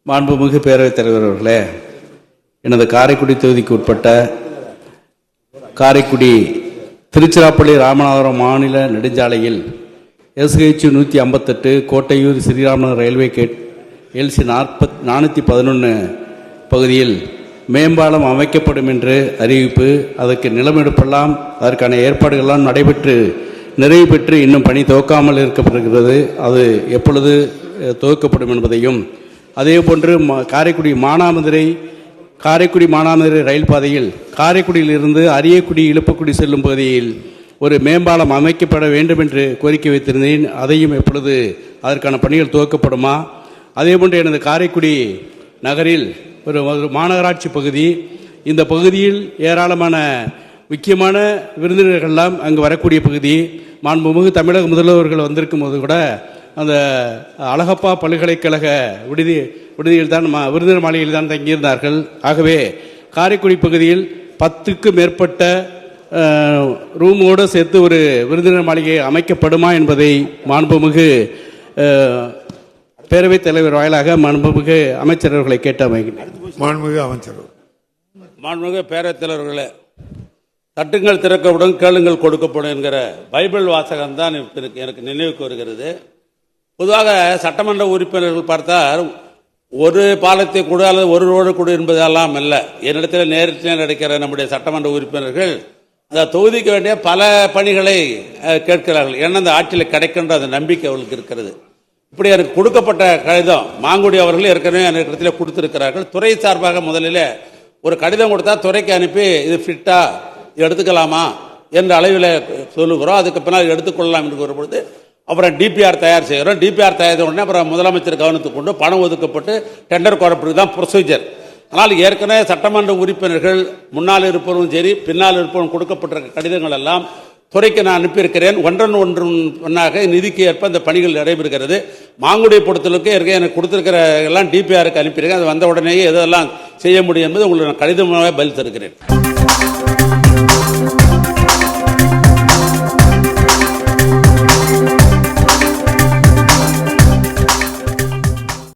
மாண்புமிகு பேரவைத் தலைவர் அவர்களே, எனது காரைக்குடி தொகுதிக்கு உட்பட்ட காரைக்குடி திருச்சிராப்பள்ளி ராமநாதபுரம் மாநில நெடுஞ்சாலையில் SH 158 Kottaiyur Sriramanagar railway gate LC 411 பகுதியில் மேம்பாலம் அமைக்கப்படும் என்று அறிவிப்பு. அதற்கு நிலமெடுப்பெல்லாம் அதற்கான ஏற்பாடுகள்லாம் நடைபெற்று நிறைவு பெற்று இன்னும் பணி துவக்காமல் இருக்கப்படுகிறது. அது எப்பொழுது துவக்கப்படும் என்பதையும், அதே போன்று காரைக்குடி மானாமதுரை ரயில் பாதையில் காரைக்குடியிலிருந்து அரியக்குடி இழுப்பக்குடி செல்லும் பகுதியில் ஒரு மேம்பாலம் அமைக்கப்பட வேண்டும் என்று கோரிக்கை வைத்திருந்தேன். அதையும் எப்பொழுது அதற்கான பணிகள் துவக்கப்படுமா? அதே போன்று எனது காரைக்குடி நகரில் ஒரு மாநகராட்சி பகுதி, இந்த பகுதியில் ஏராளமான முக்கியமான விருந்தினர்கள்லாம் அங்கு வரக்கூடிய பகுதி. மாண்புமிகு தமிழக முதல்வர்கள் வந்திருக்கும் போது கூட அந்த அழகப்பா பல்கலைக்கழக விடுதியில் தான் விருந்தினர் மாளிகையில் தான் தங்கியிருந்தார்கள். ஆகவே காரைக்குடி பகுதியில் 10க்கும் மேற்பட்ட ரூமோடு சேர்த்து ஒரு விருந்தினர் மாளிகை அமைக்கப்படுமா என்பதை மாண்புமிகு பேரவைத் தலைவர் வாயிலாக மாண்புமிகு அமைச்சர் அவர்களை கேட்டு அமைகிறேன். மாண்புமிகு அமைச்சர். மாண்புமிகு பேரவைத் தலைவர்களே, தட்டுங்கள் திறக்கப்படும், கேளுங்கள் கொடுக்கப்படும் என்கிற பைபிள் வாசகம் தான் எனக்கு நினைவுக்கு வருகிறது. பொதுவாக சட்டமன்ற உறுப்பினர்கள் பார்த்தால் ஒரு பாலத்தை கூட அல்லது ஒரு ரோடு கூட என்பதெல்லாம் அல்ல. என்னிடத்தில் நேரத்தில் நடக்கிற நம்முடைய சட்டமன்ற உறுப்பினர்கள் அந்த தொகுதிக்கு வேண்டிய பல பணிகளை கேட்கிறார்கள். ஏன்னா அந்த ஆட்சியில் கிடைக்கின்ற அந்த நம்பிக்கை அவர்களுக்கு இருக்கிறது. இப்படி எனக்கு கொடுக்கப்பட்ட கடிதம் மாங்குடி அவர்கள் ஏற்கனவே அந்த இடத்துல கொடுத்திருக்கிறார்கள். துறை சார்பாக முதலில் ஒரு கடிதம் கொடுத்தா துறைக்கு அனுப்பி இது ஃபிட்டா எடுத்துக்கலாமா என்ற அளவில் சொல்லுகிறோம். அதுக்கு பின்னால் எடுத்துக்கொள்ளலாம் என்று கூறும்பொழுது அப்புறம் டிபிஆர் தயார் செய்கிறோம். டிபிஆர் தயார் உடனே அப்புறம் முதலமைச்சர் கவனத்துக்கு கொண்டு பணம் ஒதுக்கப்பட்டு டெண்டர் கோரப்படுறது தான் ப்ரொசீஜர். ஆனால் ஏற்கனவே சட்டமன்ற உறுப்பினர்கள் முன்னால் இருப்பவரும் சரி பின்னால் இருப்பவரும் கொடுக்கப்பட்டிருக்க கடிதங்கள் எல்லாம் துறைக்கு நான் அனுப்பியிருக்கிறேன். ஒன்றாக நிதிக்கு ஏற்ப இந்த பணிகள் நடைபெறுகிறது. மாங்குடியை பொறுத்தளவுக்கு ஏற்கனவே எனக்கு கொடுத்திருக்கிற எல்லாம் டிபிஆருக்கு அனுப்பியிருக்கேன். அது வந்த உடனேயே எதெல்லாம் செய்ய முடியும் என்பது உங்களுக்கு நான் கடிதமாகவே பதில் தருகிறேன்.